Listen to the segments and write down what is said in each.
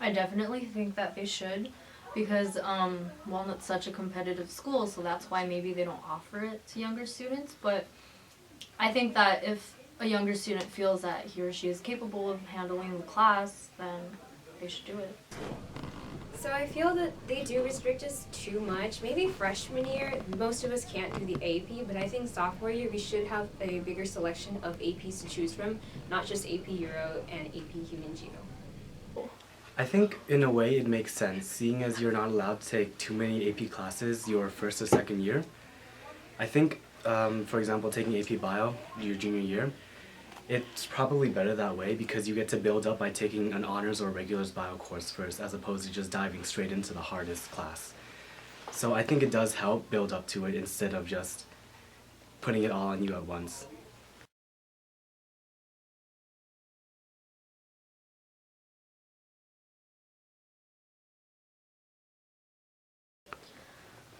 I definitely think that they should because, Walnut's such a competitive school, so that's why maybe they don't offer it to younger students. But I think that if a younger student feels that he or she is capable of handling the class, then they should do it. So I feel that they do restrict us too much. Maybe freshman year, most of us can't do the AP, but I think sophomore year we should have a bigger selection of APs to choose from, not just AP Euro and AP Human Geo. I think in a way it makes sense, seeing as you're not allowed to take too many AP classes your first or second year. I think, for example, taking AP Bio your junior year, it's probably better that way because you get to build up by taking an honors or regulars bio course first as opposed to just diving straight into the hardest class. So I think it does help build up to it instead of just putting it all on you at once.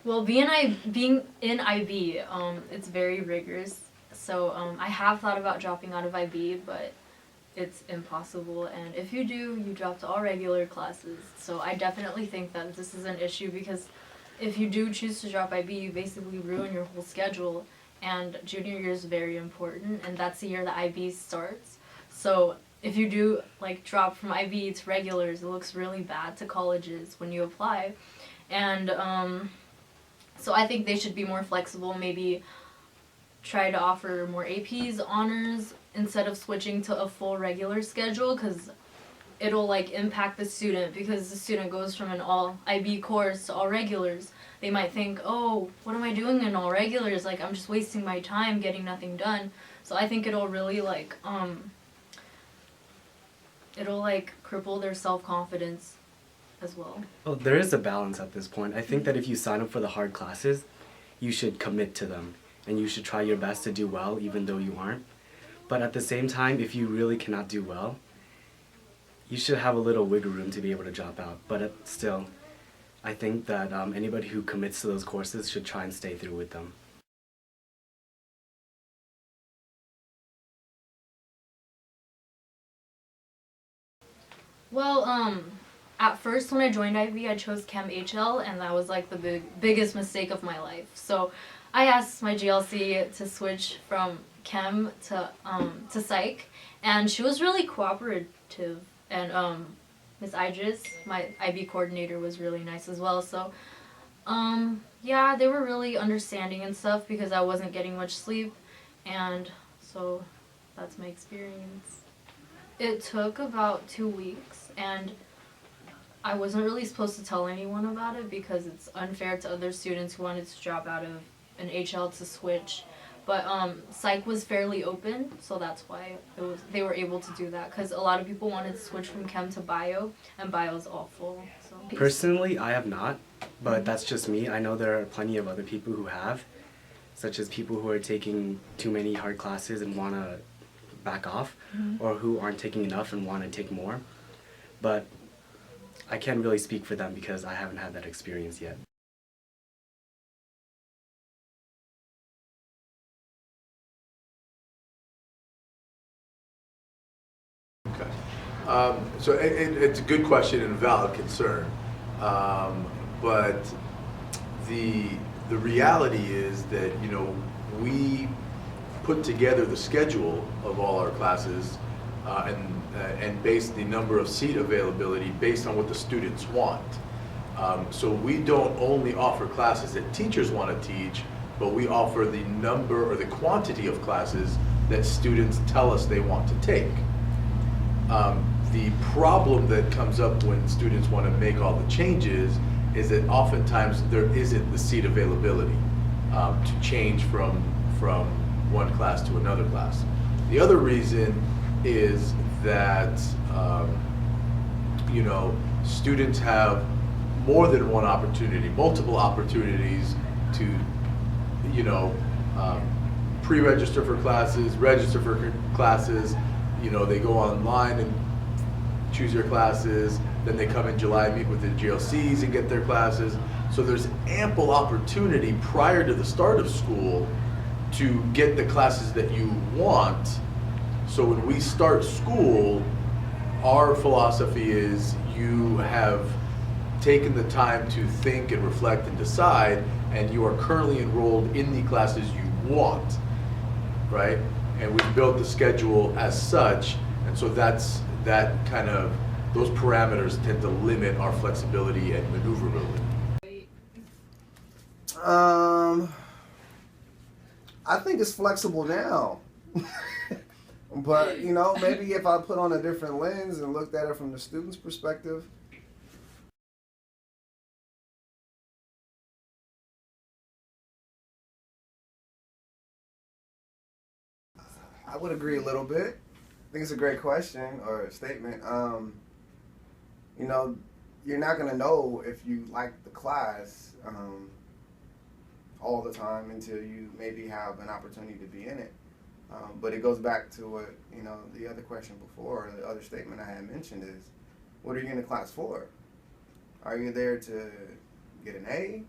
Well, being in IB, it's very rigorous. So I have thought about dropping out of IB, but it's impossible. And if you do, you drop to all regular classes. So I definitely think that this is an issue because if you do choose to drop IB, you basically ruin your whole schedule. And junior year is very important, and that's the year that IB starts. So if you do drop from IB to regulars, it looks really bad to colleges when you apply. And so I think they should be more flexible, maybe try to offer more APs, honors, instead of switching to a full regular schedule, because it'll impact the student, because the student goes from an all IB course to all regulars. They might think, oh, what am I doing in all regulars? I'm just wasting my time getting nothing done. So I think it'll really cripple their self-confidence as well. Well, there is a balance at this point. I think that if you sign up for the hard classes, you should commit to them and you should try your best to do well even though you aren't. But at the same time, if you really cannot do well, you should have a little wiggle room to be able to drop out. But still, I think that anybody who commits to those courses should try and stay through with them. Well, at first when I joined IB, I chose Chem HL, and that was the biggest mistake of my life. So I asked my GLC to switch from Chem to Psych, and she was really cooperative. And Ms. Idris, my IB coordinator, was really nice as well. So yeah, they were really understanding and stuff because I wasn't getting much sleep, and so that's my experience. It took about 2 weeks, and I wasn't really supposed to tell anyone about it because it's unfair to other students who wanted to drop out of an HL to switch. But Psych was fairly open, so that's why they were able to do that, because a lot of people wanted to switch from Chem to Bio, and Bio's all full. So. Personally, I have not, but that's just me. I know there are plenty of other people who have, such as people who are taking too many hard classes and want to back off, or who aren't taking enough and want to take more. But I can't really speak for them because I haven't had that experience yet. Okay. So it's a good question and a valid concern. But the reality is that, we put together the schedule of all our classes and base the number of seat availability based on what the students want. So we don't only offer classes that teachers want to teach, but we offer the number or the quantity of classes that students tell us they want to take. The problem that comes up when students want to make all the changes is that oftentimes there isn't the seat availability to change from one class to another class. The other reason is that students have more than one opportunity, multiple opportunities to pre-register for classes, register for classes. They go online and choose their classes, then they come in July, meet with the GLCs and get their classes. So there's ample opportunity prior to the start of school to get the classes that you want. So when we start school, our philosophy is you have taken the time to think and reflect and decide, and you are currently enrolled in the classes you want, right? And we've built the schedule as such, and so those parameters tend to limit our flexibility and maneuverability. I think it's flexible now. But, you know, maybe if I put on a different lens and looked at it from the student's perspective. I would agree a little bit. I think it's a great question or a statement. You know, you're not going to know if you like the class all the time until you maybe have an opportunity to be in it. But it goes back to what, you know, the other question before, the other statement I had mentioned is, what are you in the class for? Are you there to get an A?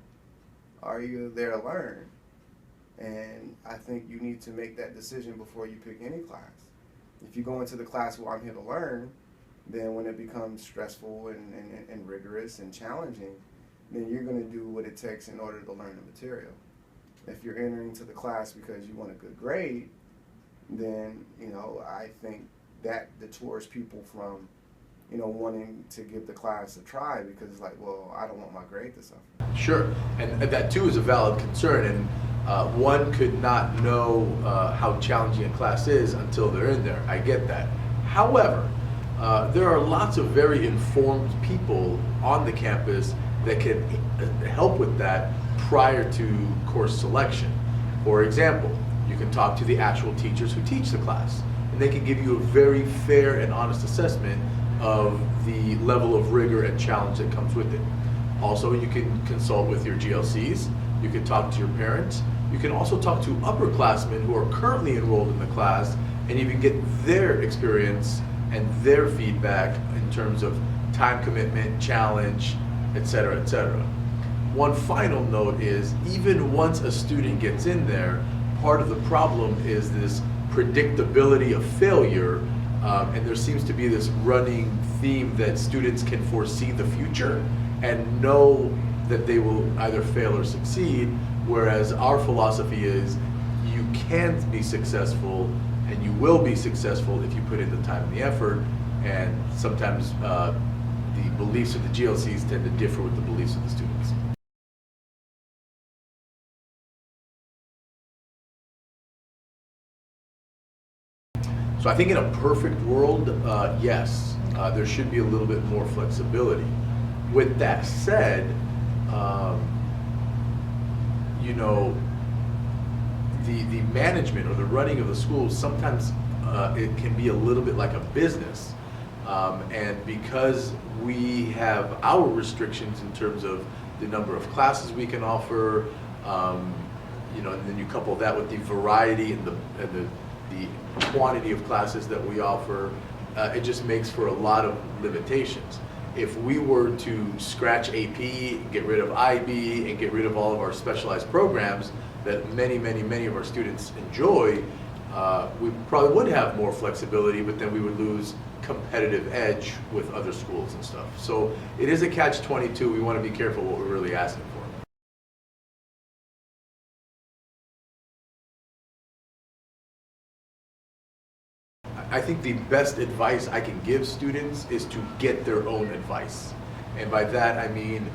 Are you there to learn? And I think you need to make that decision before you pick any class. If you go into the class where I'm here to learn, then when it becomes stressful and rigorous and challenging, then you're going to do what it takes in order to learn the material. If you're entering to the class because you want a good grade, then, you know, I think that detours people from, you know, wanting to give the class a try because it's like, well, I don't want my grade to suffer. Sure, and that too is a valid concern, and one could not know how challenging a class is until they're in there. I get that. However, there are lots of very informed people on the campus that can help with that prior to course selection. For example, you can talk to the actual teachers who teach the class, and they can give you a very fair and honest assessment of the level of rigor and challenge that comes with it. Also, you can consult with your GLCs, you can talk to your parents, you can also talk to upperclassmen who are currently enrolled in the class, and you can get their experience and their feedback in terms of time commitment, challenge, etc., etc. One final note is, even once a student gets in there, part of the problem is this predictability of failure, and there seems to be this running theme that students can foresee the future and know that they will either fail or succeed, whereas our philosophy is you can be successful and you will be successful if you put in the time and the effort, and sometimes the beliefs of the GLCs tend to differ with the beliefs of the students. So I think in a perfect world, yes, there should be a little bit more flexibility. With that said, you know, the management or the running of the schools, sometimes it can be a little bit like a business. And because we have our restrictions in terms of the number of classes we can offer, you know, and then you couple that with the variety and the quantity of classes that we offer, it just makes for a lot of limitations. If we were to scratch AP, get rid of IB, and get rid of all of our specialized programs that many of our students enjoy, we probably would have more flexibility, but then we would lose competitive edge with other schools and stuff. So it is a catch-22. We want to be careful what we're really asking for. I think the best advice I can give students is to get their own advice. And by that I mean,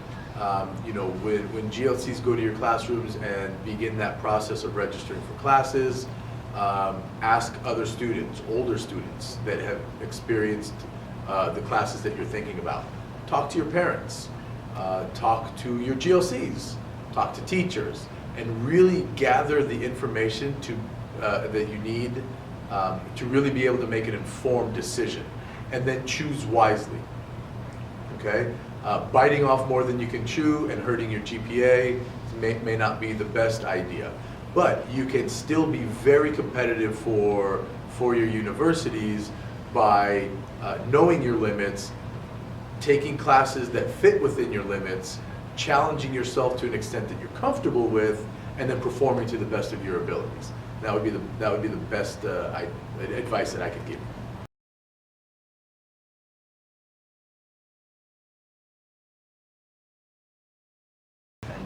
you know, when GLCs go to your classrooms and begin that process of registering for classes, ask other students, older students that have experienced the classes that you're thinking about. Talk to your parents, talk to your GLCs, talk to teachers, and really gather the information that you need to really be able to make an informed decision, and then choose wisely. Okay, biting off more than you can chew and hurting your GPA may not be the best idea, but you can still be very competitive for your universities by knowing your limits, taking classes that fit within your limits, challenging yourself to an extent that you're comfortable with, and then performing to the best of your abilities. That would be the best advice that I could give.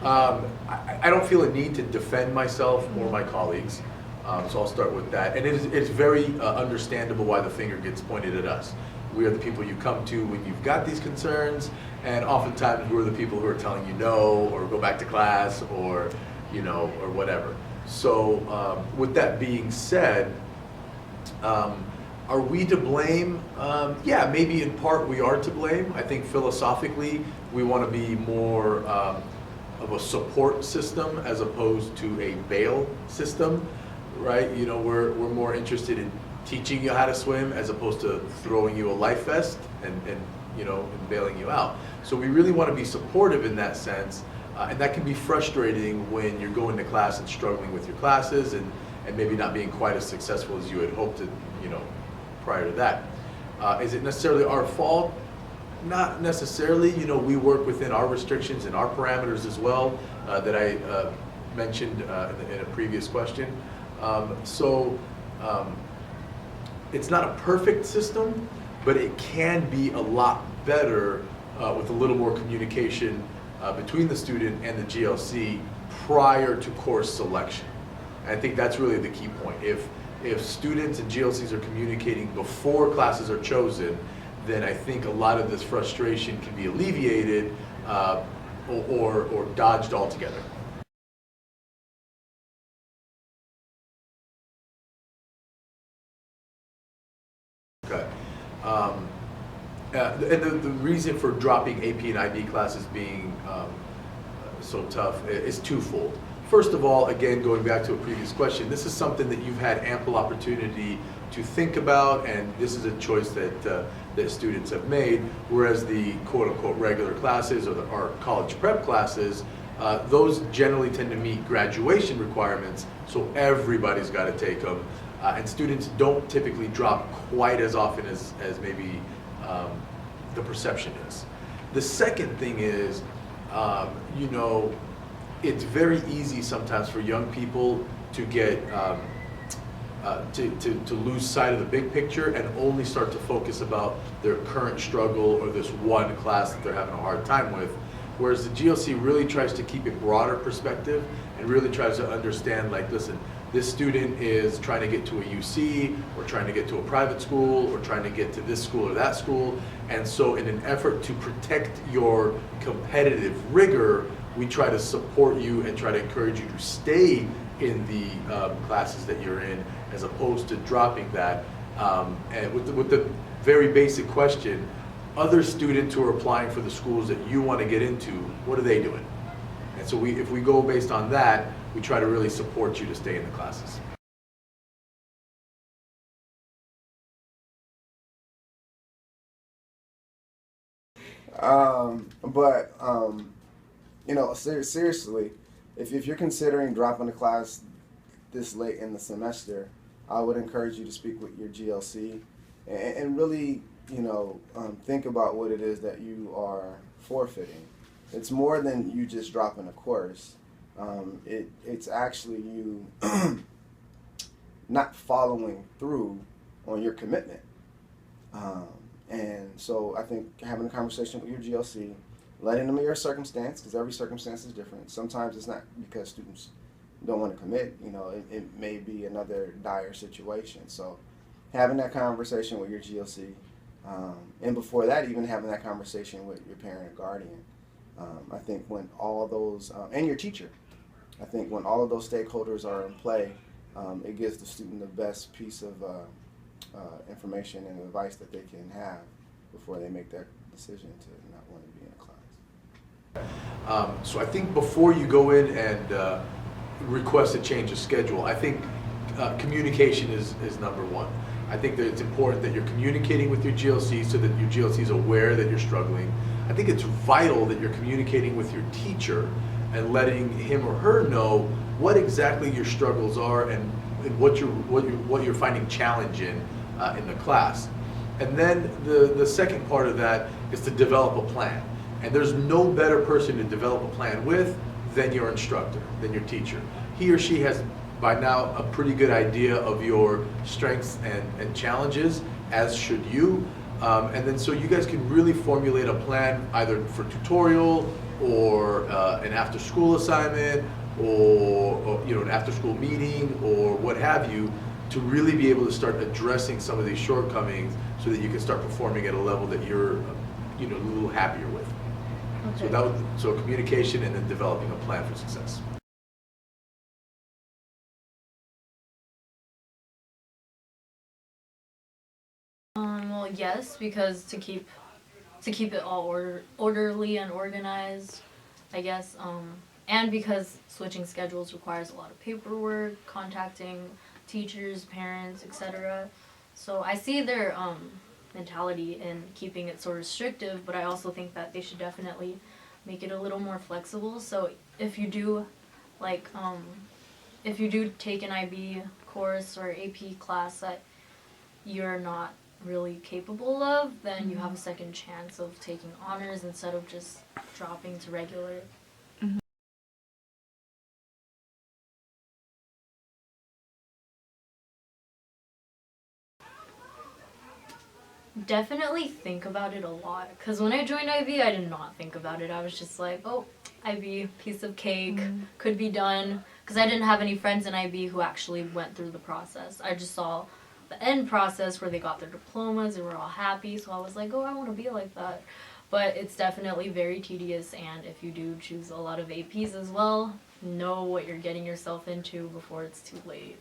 I don't feel a need to defend myself or my colleagues, so I'll start with that. And it's very understandable why the finger gets pointed at us. We are the people you come to when you've got these concerns, and oftentimes we're the people who are telling you no, or go back to class, or or whatever. So with that being said, are we to blame? Yeah, maybe in part we are to blame. I think philosophically we want to be more of a support system as opposed to a bail system, right? We're more interested in teaching you how to swim as opposed to throwing you a life vest and bailing you out. So we really want to be supportive in that sense, and that can be frustrating when you're going to class and struggling with your classes and maybe not being quite as successful as you had hoped to, prior to that. Is it necessarily our fault? Not necessarily. We work within our restrictions and our parameters as well that I mentioned in a previous question. It's not a perfect system, but it can be a lot better with a little more communication between the student and the GLC prior to course selection. And I think that's really the key point. If students and GLCs are communicating before classes are chosen, then I think a lot of this frustration can be alleviated or dodged altogether. Okay. And the reason for dropping AP and IB classes being so tough is twofold. First of all, again, going back to a previous question, this is something that you've had ample opportunity to think about, and this is a choice that students have made, whereas the quote-unquote regular classes or our college prep classes, those generally tend to meet graduation requirements, so everybody's got to take them, and students don't typically drop quite as often as maybe the perception is. The second thing is, it's very easy sometimes for young people to get to lose sight of the big picture and only start to focus about their current struggle or this one class that they're having a hard time with. Whereas the GLC really tries to keep a broader perspective and really tries to understand, like, listen, this student is trying to get to a UC, or trying to get to a private school, or trying to get to this school or that school. And so in an effort to protect your competitive rigor, we try to support you and try to encourage you to stay in the classes that you're in, as opposed to dropping that. And with the very basic question, other students who are applying for the schools that you want to get into, what are they doing? And so if we go based on that, we try to really support you to stay in the classes. Seriously, if you're considering dropping a class this late in the semester, I would encourage you to speak with your GLC and really, think about what it is that you are forfeiting. It's more than you just dropping a course. It's actually you not following through on your commitment. And so I think having a conversation with your GLC, letting them know your circumstance, because every circumstance is different. Sometimes it's not because students don't want to commit, it may be another dire situation. So having that conversation with your GLC, and before that, even having that conversation with your parent or guardian. I think when all those, and your teacher, I think when all of those stakeholders are in play, it gives the student the best piece of information and advice that they can have before they make that decision to not want to be in a class. So I think before you go in and request a change of schedule, I think communication is number one. I think that it's important that you're communicating with your GLC so that your GLC is aware that you're struggling. I think it's vital that you're communicating with your teacher and letting him or her know what exactly your struggles are and what you're finding challenge in the class. And then the second part of that is to develop a plan. And there's no better person to develop a plan with than your instructor, than your teacher. He or she has by now a pretty good idea of your strengths and challenges, as should you. And then so you guys can really formulate a plan either for tutorial or an after-school assignment or an after-school meeting or what have you, to really be able to start addressing some of these shortcomings so that you can start performing at a level that you're a little happier with. Okay. So communication and then developing a plan for success. Well, yes, because to keep it all orderly and organized, I guess. And because switching schedules requires a lot of paperwork, contacting teachers, parents, etc. So I see their mentality in keeping it so restrictive, but I also think that they should definitely make it a little more flexible. So if you do, like, if you do take an IB course or AP class that you're not really capable of, then you have a second chance of taking honors instead of just dropping to regular. Definitely think about it a lot, because when I joined IB, I did not think about it. I was just like, oh, IB, piece of cake, could be done, because I didn't have any friends in IB who actually went through the process. I just saw the end process where they got their diplomas and were all happy, so I was like, oh, I want to be like that. But it's definitely very tedious, and if you do choose a lot of APs as well, know what you're getting yourself into before it's too late.